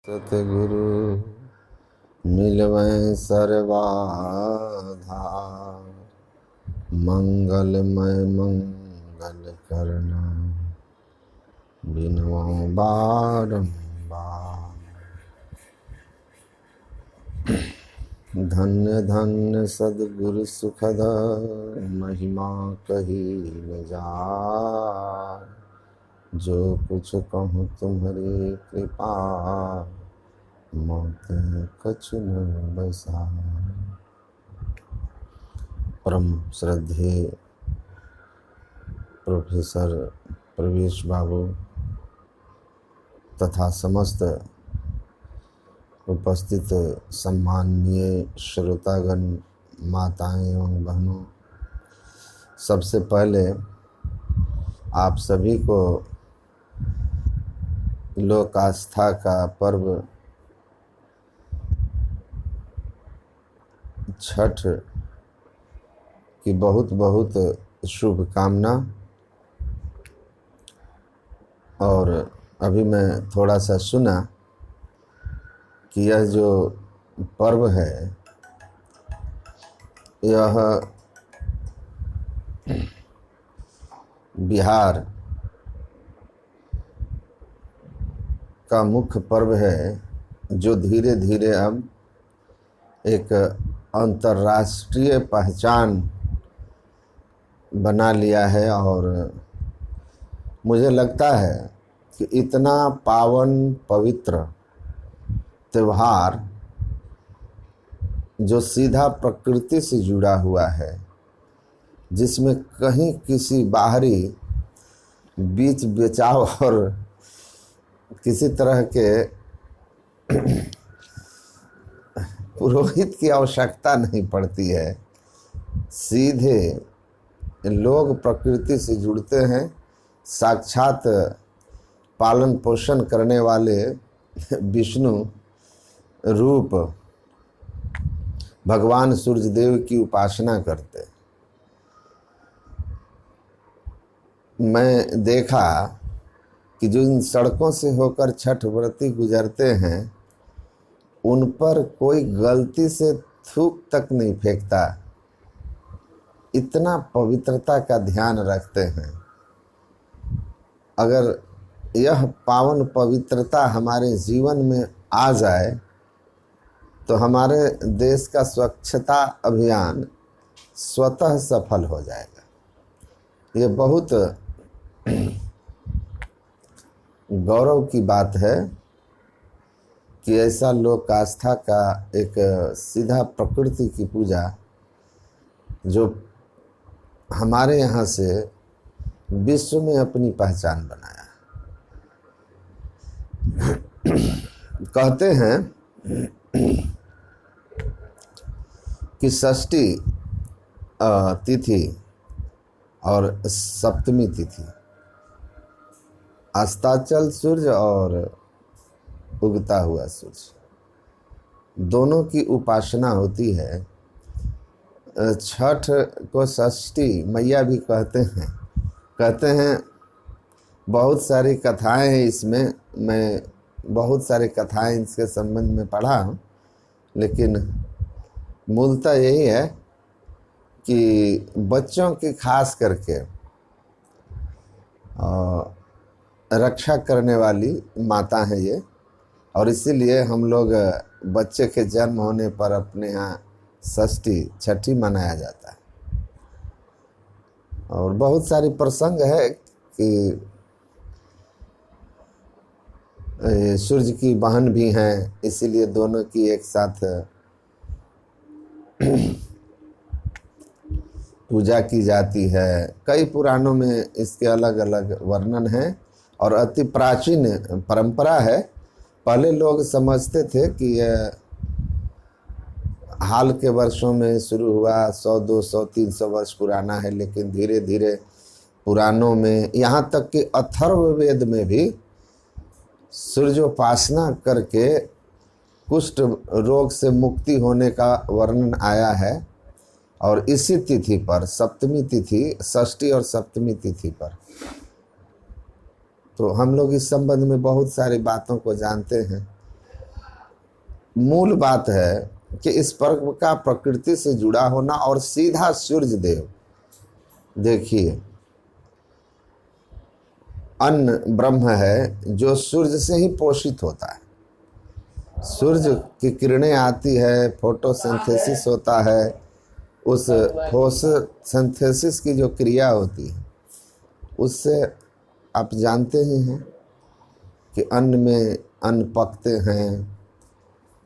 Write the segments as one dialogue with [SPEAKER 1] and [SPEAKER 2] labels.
[SPEAKER 1] सतगुरु मिलवै सर्वाधा मंगलमय मंगल करना बिनवा बारंबार। धन्य धन्य सद्गुरु सुखद महिमा कही न जाय। जो कुछ कहूँ तुम्हारी कृपा मोते कछु न बसाय। परम श्रद्धेय प्रोफेसर प्रवेश बाबू तथा समस्त उपस्थित सम्माननीय श्रोतागण, माताएं एवं बहनों, सबसे पहले आप सभी को लोक आस्था का पर्व छठ की बहुत बहुत शुभकामना। और अभी मैं थोड़ा सा सुना कि यह जो पर्व है यह बिहार का मुख्य पर्व है, जो धीरे धीरे अब एक अंतर्राष्ट्रीय पहचान बना लिया है। और मुझे लगता है कि इतना पावन पवित्र त्योहार जो सीधा प्रकृति से जुड़ा हुआ है, जिसमें कहीं किसी बाहरी बीच बचाव और किसी तरह के पुरोहित की आवश्यकता नहीं पड़ती है। सीधे लोग प्रकृति से जुड़ते हैं। साक्षात पालन पोषण करने वाले विष्णु रूप भगवान सूर्य देव की उपासना करते। मैं देखा कि जो इन सड़कों से होकर छठ व्रती गुजरते हैं, उन पर कोई गलती से थूक तक नहीं फेंकता। इतना पवित्रता का ध्यान रखते हैं। अगर यह पावन पवित्रता हमारे जीवन में आ जाए तो हमारे देश का स्वच्छता अभियान स्वतः सफल हो जाएगा। ये बहुत गौरव की बात है कि ऐसा लोक आस्था का एक सीधा प्रकृति की पूजा जो हमारे यहाँ से विश्व में अपनी पहचान बनाया। कहते हैं कि षष्ठी तिथि और सप्तमी तिथि, अस्ताचल सूर्य और उगता हुआ सूर्य, दोनों की उपासना होती है। छठ को षष्ठी मैया भी कहते हैं। बहुत सारी कथाएं हैं इसमें, मैं बहुत सारी कथाएं इसके संबंध में पढ़ा हूँ, लेकिन मूलतः यही है कि बच्चों की खास करके रक्षा करने वाली माता है ये। और इसीलिए हम लोग बच्चे के जन्म होने पर अपने यहाँ षष्ठी छठी मनाया जाता है। और बहुत सारी प्रसंग है कि सूर्य की बहन भी हैं, इसीलिए दोनों की एक साथ पूजा की जाती है। कई पुराणों में इसके अलग अलग वर्णन हैं और अति प्राचीन परंपरा है। पहले लोग समझते थे कि यह हाल के वर्षों में शुरू हुआ, 100, 200, 300 वर्ष पुराना है, लेकिन धीरे धीरे पुराणों में, यहाँ तक कि अथर्ववेद में भी सूर्योपासना करके कुष्ठ रोग से मुक्ति होने का वर्णन आया है। और इसी तिथि पर, सप्तमी तिथि, षष्ठी और सप्तमी तिथि पर, तो हम लोग इस संबंध में बहुत सारी बातों को जानते हैं। मूल बात है कि इस पर्व का प्रकृति से जुड़ा होना और सीधा सूर्य देव। देखिए, अन्न ब्रह्म है जो सूर्य से ही पोषित होता है। सूर्य की किरणें आती है, फोटोसिंथेसिस होता है, उस फोटोसिंथेसिस की जो क्रिया होती है उससे आप जानते ही हैं कि अन्न में अन्न पकते हैं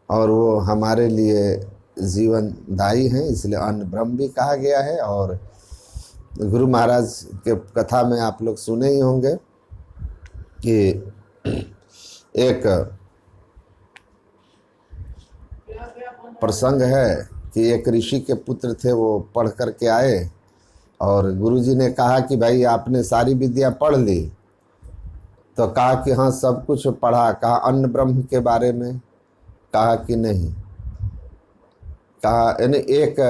[SPEAKER 1] और वो हमारे लिए जीवनदायी हैं, इसलिए अन्न ब्रह्म भी कहा गया है। और गुरु महाराज के कथा में आप लोग सुने ही होंगे कि एक प्रसंग है कि एक ऋषि के पुत्र थे, वो पढ़ कर के आए और गुरुजी ने कहा कि भाई आपने सारी विद्या पढ़ ली? तो कहा कि हाँ सब कुछ पढ़ा। कहा अन्न ब्रह्म के बारे में? कहा कि नहीं। कहा यानी एक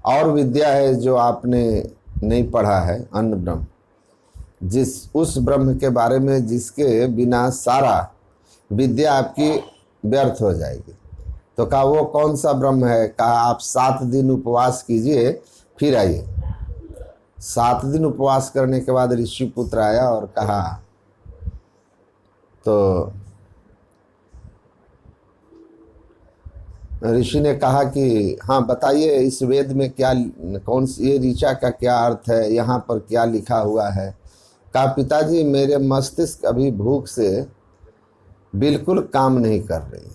[SPEAKER 1] और विद्या है जो आपने नहीं पढ़ा है, अन्न ब्रह्म, उस ब्रह्म के बारे में जिसके बिना सारा विद्या आपकी व्यर्थ हो जाएगी। तो कहा वो कौन सा ब्रह्म है? कहा आप 7 दिन उपवास कीजिए फिर आइए। 7 दिन उपवास करने के बाद ऋषि पुत्र आया और कहा, तो ऋषि ने कहा कि हाँ बताइए इस वेद में क्या, कौन सी ये ऋचा का क्या अर्थ है, यहाँ पर क्या लिखा हुआ है? कहा पिताजी मेरे मस्तिष्क अभी भूख से बिल्कुल काम नहीं कर रही,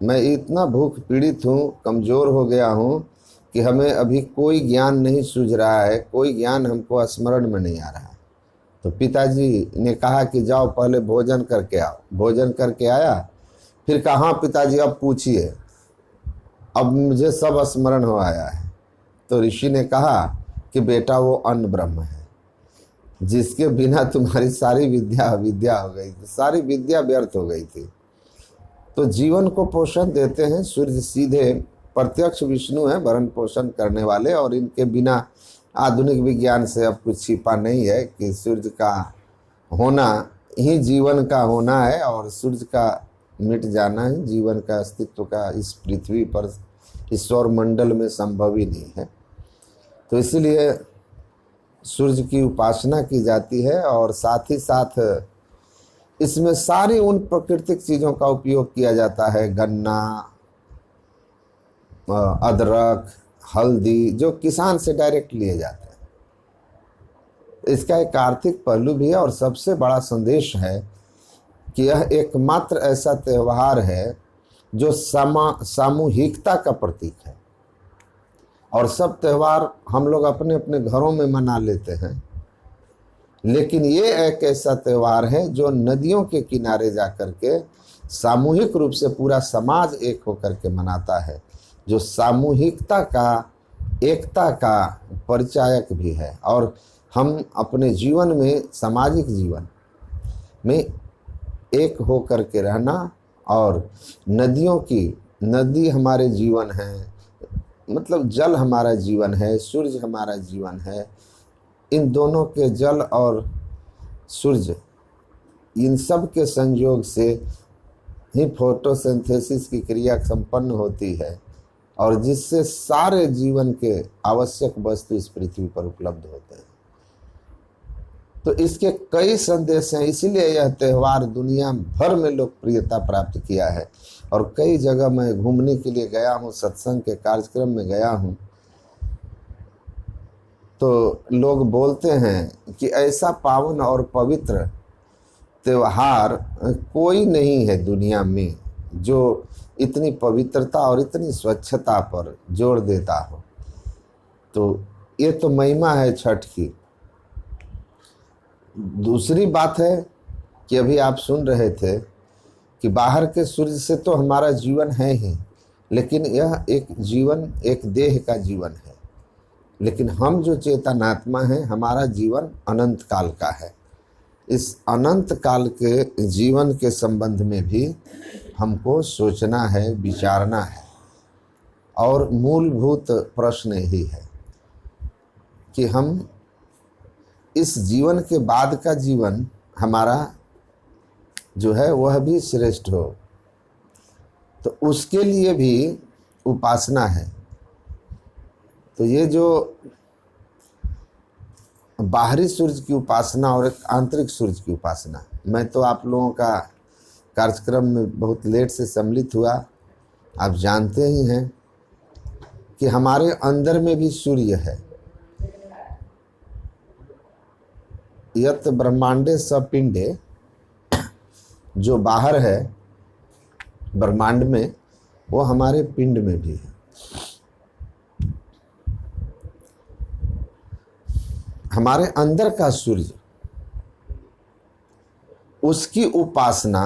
[SPEAKER 1] मैं इतना भूख पीड़ित हूँ, कमज़ोर हो गया हूँ कि हमें अभी कोई ज्ञान नहीं सूझ रहा है, कोई ज्ञान हमको स्मरण में नहीं आ रहा है। तो पिताजी ने कहा कि जाओ पहले भोजन करके आओ। भोजन करके आया, फिर कहा हाँ पिताजी अब पूछिए, अब मुझे सब स्मरण हो आया है। तो ऋषि ने कहा कि बेटा वो अन्न ब्रह्म है जिसके बिना तुम्हारी सारी विद्या अविद्या हो गई थी, सारी विद्या व्यर्थ हो गई थी। तो जीवन को पोषण देते हैं सूर्य, सीधे प्रत्यक्ष विष्णु है भरण पोषण करने वाले, और इनके बिना आधुनिक विज्ञान से अब कुछ छिपा नहीं है कि सूर्य का होना ही जीवन का होना है और सूर्य का मिट जाना ही जीवन का अस्तित्व का इस पृथ्वी पर, इस सौर मंडल में संभव ही नहीं है। तो इसलिए सूर्य की उपासना की जाती है और साथ ही साथ इसमें सारी उन प्राकृतिक चीज़ों का उपयोग किया जाता है, गन्ना, अदरक, हल्दी, जो किसान से डायरेक्ट लिए जाते हैं। इसका एक आर्थिक पहलू भी है और सबसे बड़ा संदेश है कि यह एकमात्र ऐसा त्यौहार है जो सामूहिकता का प्रतीक है। और सब त्यौहार हम लोग अपने अपने घरों में मना लेते हैं, लेकिन ये एक ऐसा त्यौहार है जो नदियों के किनारे जाकर के सामूहिक रूप से पूरा समाज एक होकर के मनाता है, जो सामूहिकता का, एकता का परिचायक भी है। और हम अपने जीवन में, सामाजिक जीवन में एक होकर के रहना, और नदियों की, नदी हमारे जीवन है, मतलब जल हमारा जीवन है, सूर्य हमारा जीवन है। इन दोनों के, जल और सूर्य, इन सब के संयोग से ही फोटोसिंथेसिस की क्रिया संपन्न होती है और जिससे सारे जीवन के आवश्यक वस्तु इस पृथ्वी पर उपलब्ध होते हैं। तो इसके कई संदेश हैं, इसीलिए यह त्यौहार दुनिया भर में लोकप्रियता प्राप्त किया है। और कई जगह मैं घूमने के लिए गया हूँ, सत्संग के कार्यक्रम में गया हूँ, तो लोग बोलते हैं कि ऐसा पावन और पवित्र त्यौहार कोई नहीं है दुनिया में जो इतनी पवित्रता और इतनी स्वच्छता पर जोर देता हो। तो ये तो महिमा है छठ की। दूसरी बात है कि अभी आप सुन रहे थे कि बाहर के सूर्य से तो हमारा जीवन है ही, लेकिन यह एक जीवन, एक देह का जीवन है, लेकिन हम जो चेतनात्मा हैं, हमारा जीवन अनंत काल का है। इस अनंत काल के जीवन के संबंध में भी हमको सोचना है, विचारना है। और मूलभूत प्रश्न यही है कि हम इस जीवन के बाद का जीवन हमारा जो है वह भी श्रेष्ठ हो। तो उसके लिए भी उपासना है। तो ये जो बाहरी सूरज की उपासना और एक आंतरिक सूरज की उपासना, मैं तो आप लोगों का कार्यक्रम में बहुत लेट से सम्मिलित हुआ। आप जानते ही हैं कि हमारे अंदर में भी सूर्य है। यत ब्रह्मांडे सपिंडे, जो बाहर है ब्रह्मांड में, वो हमारे पिंड में भी है। हमारे अंदर का सूर्य, उसकी उपासना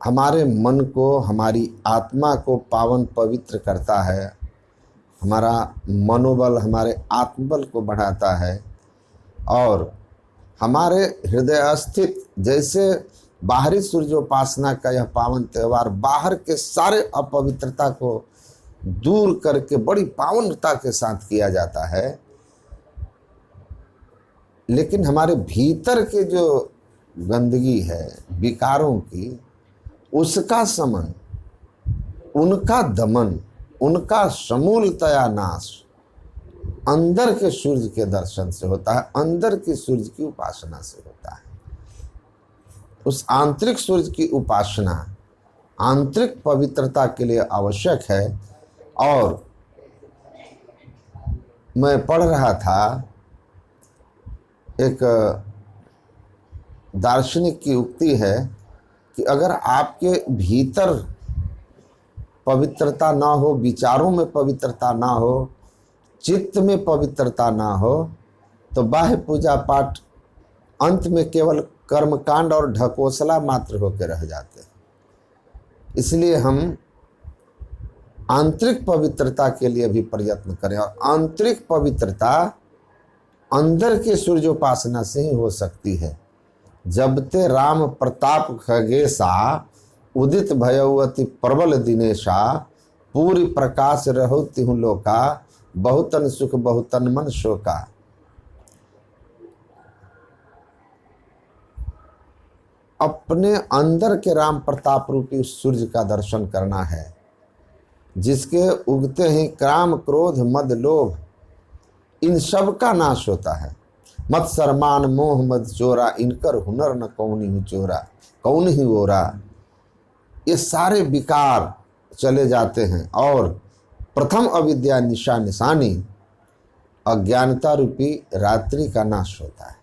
[SPEAKER 1] हमारे मन को, हमारी आत्मा को पावन पवित्र करता है, हमारा मनोबल, हमारे आत्मबल को बढ़ाता है और हमारे हृदय स्थित, जैसे बाहरी सूर्योपासना का यह पावन त्यौहार बाहर के सारे अपवित्रता को दूर करके बड़ी पावनता के साथ किया जाता है, लेकिन हमारे भीतर के जो गंदगी है विकारों की, उसका समन, उनका दमन, उनका समूलतया नाश अंदर के सूर्य के दर्शन से होता है, अंदर की सूर्य की उपासना से होता है। उस आंतरिक सूर्य की उपासना आंतरिक पवित्रता के लिए आवश्यक है। और मैं पढ़ रहा था, एक दार्शनिक की उक्ति है कि अगर आपके भीतर पवित्रता ना हो, विचारों में पवित्रता ना हो, चित्त में पवित्रता ना हो, तो बाह्य पूजा पाठ अंत में केवल कर्मकांड और ढकोसला मात्र होकर रह जाते हैं। इसलिए हम आंतरिक पवित्रता के लिए भी प्रयत्न करें, और आंतरिक पवित्रता अंदर के सूर्योपासना से ही हो सकती है। जब ते राम प्रताप खगेशा, उदित भयवती प्रबल दिनेशा, पूरी प्रकाश रहो तिहु लोका, बहुतन सुख बहुतन मन शोका। अपने अंदर के राम प्रताप रूपी सूर्य का दर्शन करना है, जिसके उगते ही काम क्रोध मद लोभ इन सब का नाश होता है। मत शर्मान मोह मद चोरा, इनकर हुनर न कौनी ही चोरा, कौन ही ओरा। ये सारे विकार चले जाते हैं और प्रथम अविद्या निशा निशानी अज्ञानता रूपी रात्रि का नाश होता है।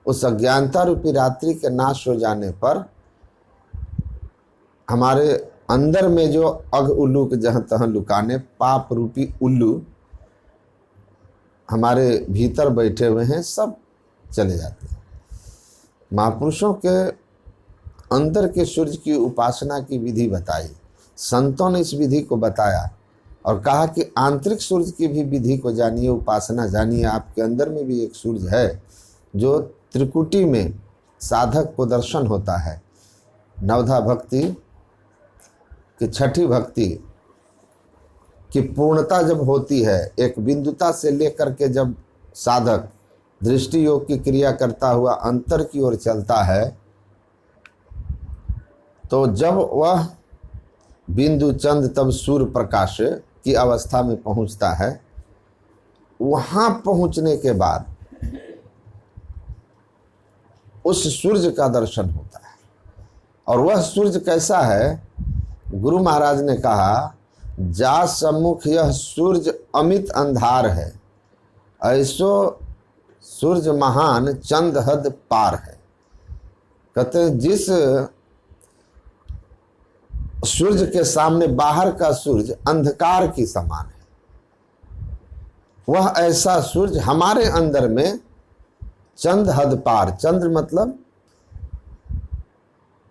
[SPEAKER 1] उस अज्ञानता रूपी रात्रि के नाश हो जाने पर हमारे अंदर में जो अघ उल्लू के जहाँ तहाँ लुकाने पाप रूपी उल्लू हमारे भीतर बैठे हुए हैं, सब चले जाते हैं। महापुरुषों के अंदर के सूर्य की उपासना की विधि बताई, संतों ने इस विधि को बताया और कहा कि आंतरिक सूर्य की भी विधि को जानिए, उपासना जानिए। आपके अंदर में भी एक सूर्य है जो त्रिकुटी में साधक को दर्शन होता है। नवधा भक्ति की छठी भक्ति की पूर्णता जब होती है, एक बिंदुता से लेकर के जब साधक दृष्टि योग की क्रिया करता हुआ अंतर की ओर चलता है, तो जब वह बिंदु चंद तब सूर्य प्रकाश की अवस्था में पहुंचता है, वहां पहुंचने के बाद उस सूर्य का दर्शन होता है। और वह सूर्य कैसा है? गुरु महाराज ने कहा, जा सम्मुख यह सूर्य अमित अंधार है, ऐसो सूर्य महान चंद हद पार है। कहते हैं जिस सूर्य के सामने बाहर का सूर्य अंधकार की समान है, वह ऐसा सूर्य हमारे अंदर में चंद हद पार, चंद्र मतलब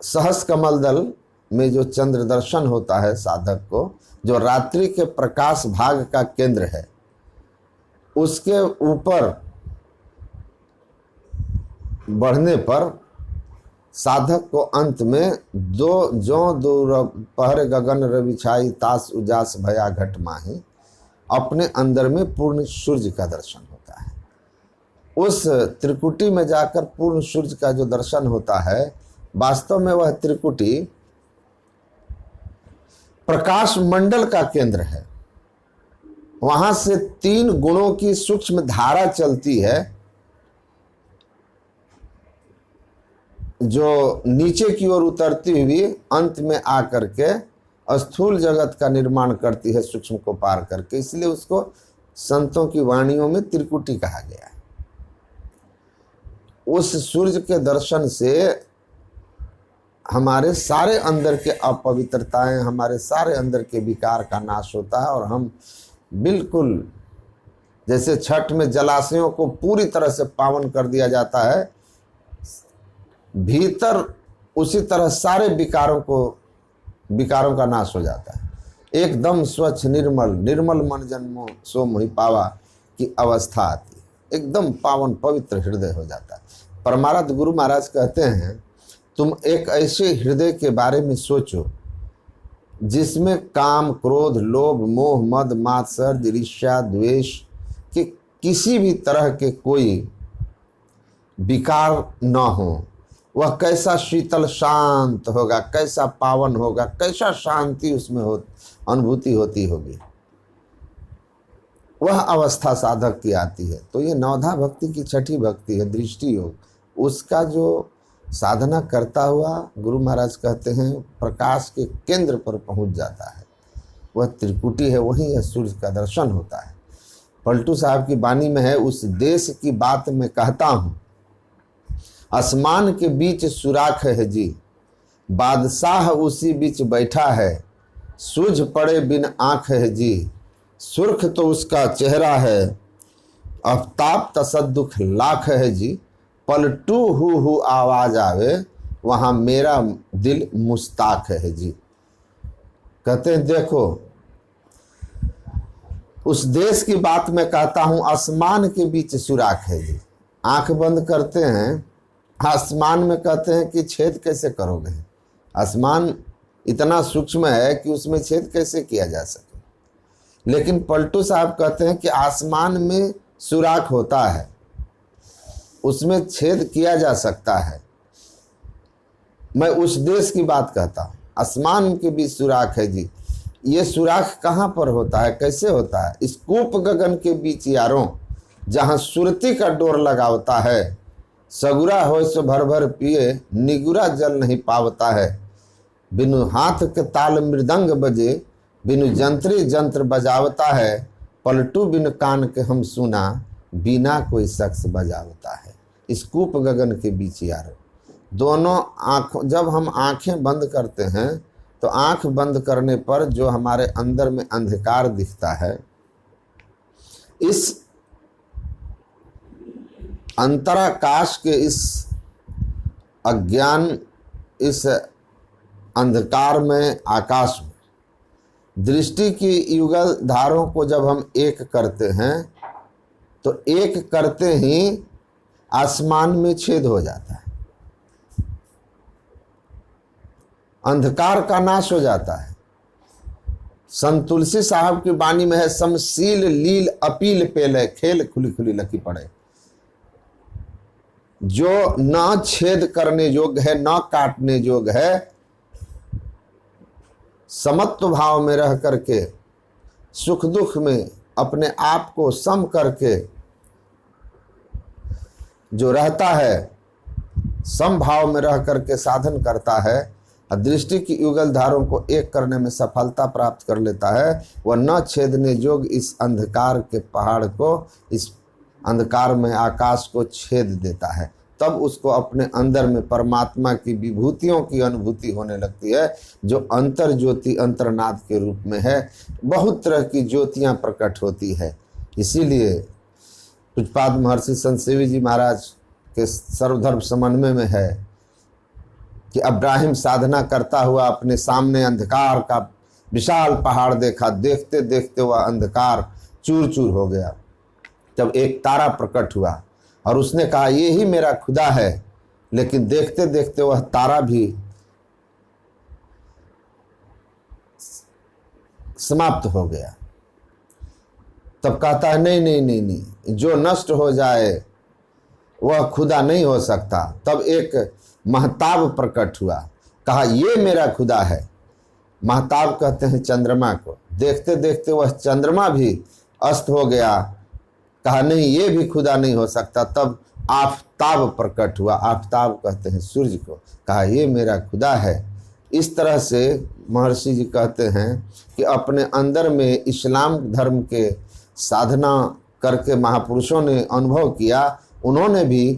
[SPEAKER 1] सहस कमल दल में जो चंद्र दर्शन होता है साधक को, जो रात्रि के प्रकाश भाग का केंद्र है, उसके ऊपर बढ़ने पर साधक को अंत में दो पहर गगन रवि छाई तास उजास भया घट माही, अपने अंदर में पूर्ण सूर्य का दर्शन होता है। उस त्रिकुटी में जाकर पूर्ण सूर्य का जो दर्शन होता है, वास्तव में वह त्रिकुटी प्रकाश मंडल का केंद्र है। वहां से 3 गुणों की सूक्ष्म धारा चलती है जो नीचे की ओर उतरती हुई अंत में आकर के स्थूल जगत का निर्माण करती है, सूक्ष्म को पार करके। इसलिए उसको संतों की वाणियों में त्रिकुटी कहा गया है। उस सूर्य के दर्शन से हमारे सारे अंदर के अपवित्रताएं, हमारे सारे अंदर के विकार का नाश होता है और हम बिल्कुल जैसे छठ में जलाशयों को पूरी तरह से पावन कर दिया जाता है, भीतर उसी तरह सारे विकारों का नाश हो जाता है। एकदम स्वच्छ निर्मल मन जन्मो सो मोहि पावा की अवस्था आती है। एकदम पावन पवित्र हृदय हो जाता है। परमाराध्य गुरु महाराज कहते हैं, तुम एक ऐसे हृदय के बारे में सोचो जिसमें काम, क्रोध, लोभ, मोह, मद, मात्सर्य, ईर्ष्या, द्वेष के किसी भी तरह के कोई विकार न हो। वह कैसा शीतल शांत होगा, कैसा पावन होगा, कैसा शांति उसमें अनुभूति होती होगी। वह अवस्था साधक की आती है। तो ये नवधा भक्ति की छठी भक्ति है, दृष्टि योग। उसका जो साधना करता हुआ गुरु महाराज कहते हैं प्रकाश के केंद्र पर पहुंच जाता है, वह त्रिकुटी है, वही है सूर्य का दर्शन होता है। पलटू साहब की वाणी में है, उस देश की बात मैं कहता हूँ, आसमान के बीच सुराख है जी, बादशाह उसी बीच बैठा है, सूझ पड़े बिन आँख है जी, सुर्ख तो उसका चेहरा है, आफ्ताब तसद्दुख लाख है जी, पलटू हु आवाज आवे, वहाँ मेरा दिल मुस्ताक है जी। कहते हैं देखो, उस देश की बात मैं कहता हूँ, आसमान के बीच सुराख है जी। आंख बंद करते हैं, आसमान में कहते हैं कि छेद कैसे करोगे? आसमान इतना सूक्ष्म है कि उसमें छेद कैसे किया जा सके। लेकिन पलटू साहब कहते हैं कि आसमान में सुराख होता है, उसमें छेद किया जा सकता है। मैं उस देश की बात कहता हूँ, आसमान के बीच सुराख है जी। ये सुराख कहाँ पर होता है, कैसे होता है? इस कूप गगन के बीच यारों, जहाँ सुरती का डोर लगा होता है, सगुरा हो सो भर भर पिए, निगुरा जल नहीं पावता है, बिनु हाथ के ताल मृदंग बजे, बिनु जंत्री जंत्र बजावता है, पलटू बिन कान के हम सुना, बिना कोई शख्स बजावता है। इस कूप गगन के बीच यार, दोनों आँखों, जब हम आँखें बंद करते हैं तो आँख बंद करने पर जो हमारे अंदर में अंधकार दिखता है, इस अंतराकाश के इस अज्ञान, इस अंधकार में, आकाश में दृष्टि की युगल धारों को जब हम एक करते हैं तो एक करते ही आसमान में छेद हो जाता है, अंधकार का नाश हो जाता है। संत तुलसी साहब की वाणी में है, समशील लील अपील पेले, खेल खुली खुली लकी पड़े। जो न छेद करने योग्य है, न काटने योग्य है, समत्व भाव में रह करके, सुख दुख में अपने आप को सम करके जो रहता है, सम भाव में रह करके साधन करता है, दृष्टि की युगल धारों को एक करने में सफलता प्राप्त कर लेता है, वह न छेदने योग्य इस अंधकार के पहाड़ को, इस अंधकार में आकाश को छेद देता है। तब उसको अपने अंदर में परमात्मा की विभूतियों की अनुभूति होने लगती है, जो अंतर ज्योति अंतर्नाद के रूप में है। बहुत तरह की ज्योतियाँ प्रकट होती है। इसीलिए पूज्यपाद महर्षि संत सेवी जी महाराज के सर्वधर्म समन्वय में है कि अब्राहिम साधना करता हुआ अपने सामने अंधकार का विशाल पहाड़ देखा, देखते देखते वह अंधकार चूर चूर हो गया। तब एक तारा प्रकट हुआ और उसने कहा ये ही मेरा खुदा है, लेकिन देखते देखते वह तारा भी समाप्त हो गया। तब कहता है नहीं नहीं नहीं नहीं, जो नष्ट हो जाए वह खुदा नहीं हो सकता। तब एक महताब प्रकट हुआ, कहा ये मेरा खुदा है। महताब कहते हैं चंद्रमा को। देखते देखते वह चंद्रमा भी अस्त हो गया। कहा नहीं, ये भी खुदा नहीं हो सकता। तब आफताब प्रकट हुआ। आफताब कहते हैं सूर्य को। कहा ये मेरा खुदा है। इस तरह से महर्षि जी कहते हैं कि अपने अंदर में इस्लाम धर्म के साधना करके महापुरुषों ने अनुभव किया। उन्होंने भी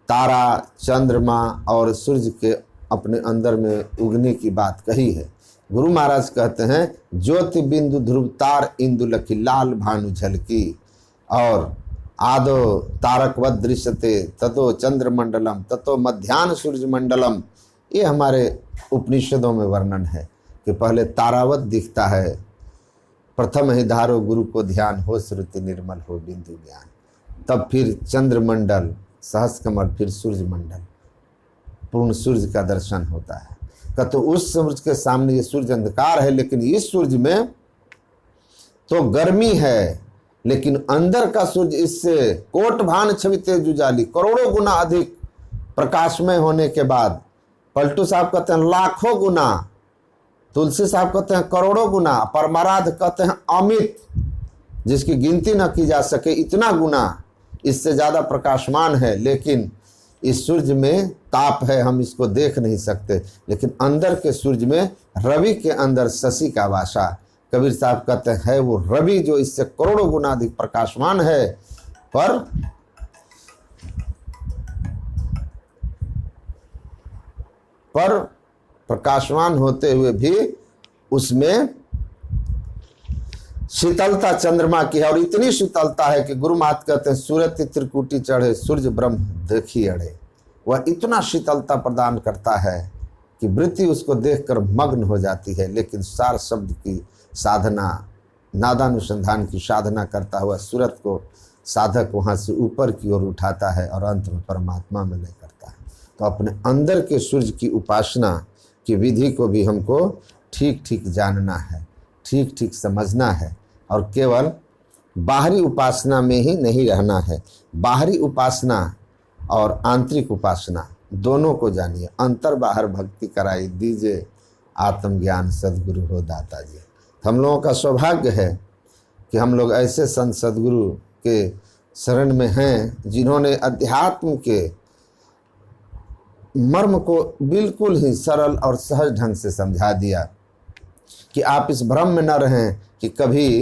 [SPEAKER 1] तारा, चंद्रमा और सूर्य के अपने अंदर में उगने की बात कही है। गुरु महाराज कहते हैं ज्योति बिंदु ध्रुव तार इंदु लखी लाल भानु झलकी, और आदो तारकवत दृश्यते ततो चंद्रमंडलम ततो मध्यान्ह सूर्य मंडलम। ये हमारे उपनिषदों में वर्णन है कि पहले तारावत दिखता है। प्रथम ही धारो गुरु को ध्यान, हो श्रुति निर्मल हो बिंदु ज्ञान। तब फिर चंद्रमंडल, सहस्र कमल, फिर सूर्य मंडल, पूर्ण सूर्य का दर्शन होता है। तो उस सूर्य के सामने ये सूर्य अंधकार है, लेकिन इस सूर्य में तो गर्मी है, लेकिन अंदर का सूर्य इससे कोट भान छवि तेज उजाली, करोड़ों गुना अधिक प्रकाशमय होने के बाद। पलटू साहब कहते हैं लाखों गुना, तुलसी साहब कहते हैं करोड़ों गुना, परमाराध कहते हैं अमित, जिसकी गिनती न की जा सके, इतना गुना इससे ज़्यादा प्रकाशमान है। लेकिन इस सूर्य में ताप है, हम इसको देख नहीं सकते। लेकिन अंदर के सूर्य में, रवि के अंदर शशि का वासा। कबीर साहब कहते हैं वो रवि जो इससे करोड़ों गुना अधिक प्रकाशमान है, पर प्रकाशमान होते हुए भी उसमें शीतलता चंद्रमा की है। और इतनी शीतलता है कि गुरु महाराज कहते हैं सूरत त्रिकुटी चढ़े सूर्य ब्रह्म देखी अड़े। वह इतना शीतलता प्रदान करता है कि वृत्ति उसको देखकर मग्न हो जाती है। लेकिन सार शब्द की साधना, नादानुसंधान की साधना करता हुआ सूरत को साधक वहाँ से ऊपर की ओर उठाता है और अंत में परमात्मा में लय करता है। तो अपने अंदर के सूर्य की उपासना की विधि को भी हमको ठीक ठीक जानना है, ठीक ठीक समझना है, और केवल बाहरी उपासना में ही नहीं रहना है। बाहरी उपासना और आंतरिक उपासना दोनों को जानिए। अंतर बाहर भक्ति कराई दीजिए, आत्मज्ञान सद्गुरु हो दाता जी। हम लोगों का सौभाग्य है कि हम लोग ऐसे संत सद्गुरु के शरण में हैं जिन्होंने अध्यात्म के मर्म को बिल्कुल ही सरल और सहज ढंग से समझा दिया कि आप इस भ्रम में न रहें कि कभी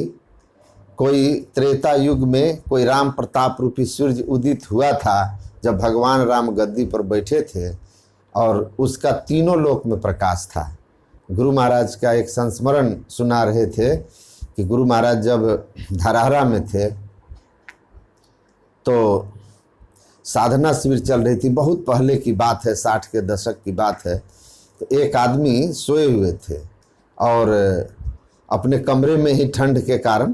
[SPEAKER 1] कोई त्रेता युग में कोई राम प्रताप रूपी सूर्य उदित हुआ था, जब भगवान राम गद्दी पर बैठे थे और उसका तीनों लोक में प्रकाश था। गुरु महाराज का एक संस्मरण सुना रहे थे कि गुरु महाराज जब धराहरा में थे तो साधना शिविर चल रही थी। बहुत पहले की बात है, 60 के दशक की बात है। तो एक आदमी सोए हुए थे और अपने कमरे में ही, ठंड के कारण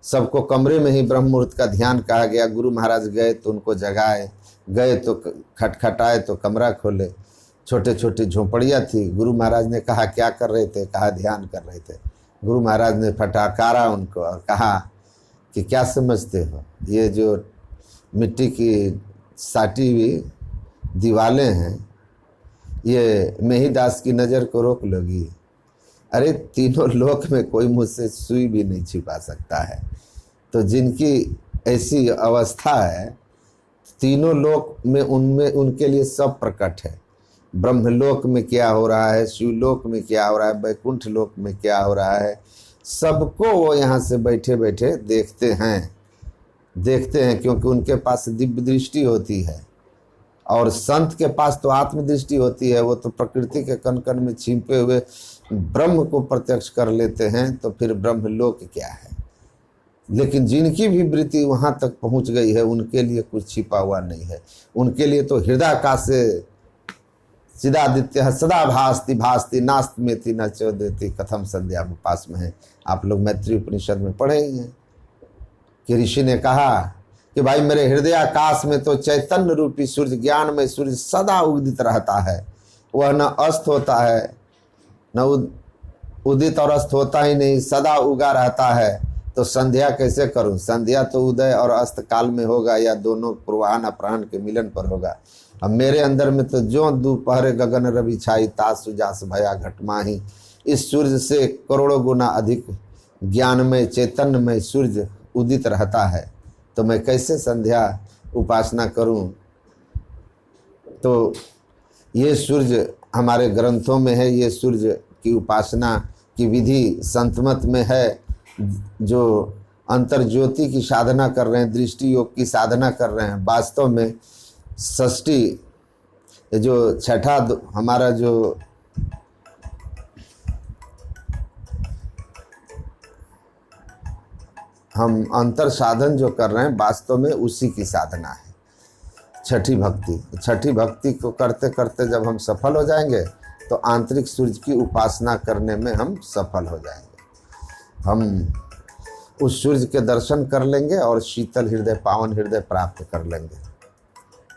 [SPEAKER 1] सबको कमरे में ही ब्रह्म मुहूर्त का ध्यान कहा गया। गुरु महाराज गए तो उनको जगाए, गए तो खटखटाए तो कमरा खोले। छोटे छोटे झोंपड़ियाँ थी। गुरु महाराज ने कहा क्या कर रहे थे? कहा ध्यान कर रहे थे। गुरु महाराज ने फटकारा उनको और कहा कि क्या समझते हो, ये जो मिट्टी की साटी हुई दीवारें हैं, ये मेहीदास की नज़र को रोक लोगी? अरे तीनों लोक में कोई मुझसे सुई भी नहीं छिपा सकता है। तो जिनकी ऐसी अवस्था है, तीनों लोक में उनमें उनके लिए सब प्रकट है। ब्रह्मलोक में क्या हो रहा है, शिवलोक में क्या हो रहा है, वैकुंठ लोक में क्या हो रहा है, सबको वो यहाँ से बैठे बैठे देखते हैं क्योंकि उनके पास दिव्य दृष्टि होती है। और संत के पास तो आत्मदृष्टि होती है। वो तो प्रकृति के कण कण में छिपे हुए ब्रह्म को प्रत्यक्ष कर लेते हैं। तो फिर ब्रह्मलोक क्या है? लेकिन जिनकी भी वृत्ति वहाँ तक पहुँच गई है, उनके लिए कुछ छिपा हुआ नहीं है। उनके लिए तो हृदयाकाशे चिदादित्य सदा भास्ति भास्ति नास्त मेति न चोदेति कथम संध्या उपास में है। आप लोग मैत्री उपनिषद में पढ़े ही हैं कि ऋषि ने कहा कि भाई मेरे हृदयाकाश में तो चैतन्य रूपी सूर्य, ज्ञान में सूर्य सदा उदित रहता है। वह न अस्त होता है, न उदित और अस्त होता ही नहीं, सदा उगा रहता है। तो संध्या कैसे करूं? संध्या तो उदय और अस्त काल में होगा, या दोनों पूर्वाह्न अपराह्न के मिलन पर होगा। अब मेरे अंदर में तो जो दोपहर गगन रवि छाई तासु जास भया घटमाही, इस सूर्य से करोड़ों गुना अधिक ज्ञानमय चैतन्यमय सूर्य उदित रहता है, तो मैं कैसे संध्या उपासना करूं? तो ये सूर्य हमारे ग्रंथों में है, ये सूर्य की उपासना की विधि संतमत में है। जो अंतर ज्योति की साधना कर रहे हैं, दृष्टि योग की साधना कर रहे हैं, वास्तव में षष्ठी जो छठा हमारा जो हम अंतर साधन जो कर रहे हैं, वास्तव में उसी की साधना है, छठी भक्ति। छठी भक्ति को करते करते जब हम सफल हो जाएंगे तो आंतरिक सूर्य की उपासना करने में हम सफल हो जाएंगे। हम उस सूर्य के दर्शन कर लेंगे और शीतल हृदय पावन हृदय प्राप्त कर लेंगे।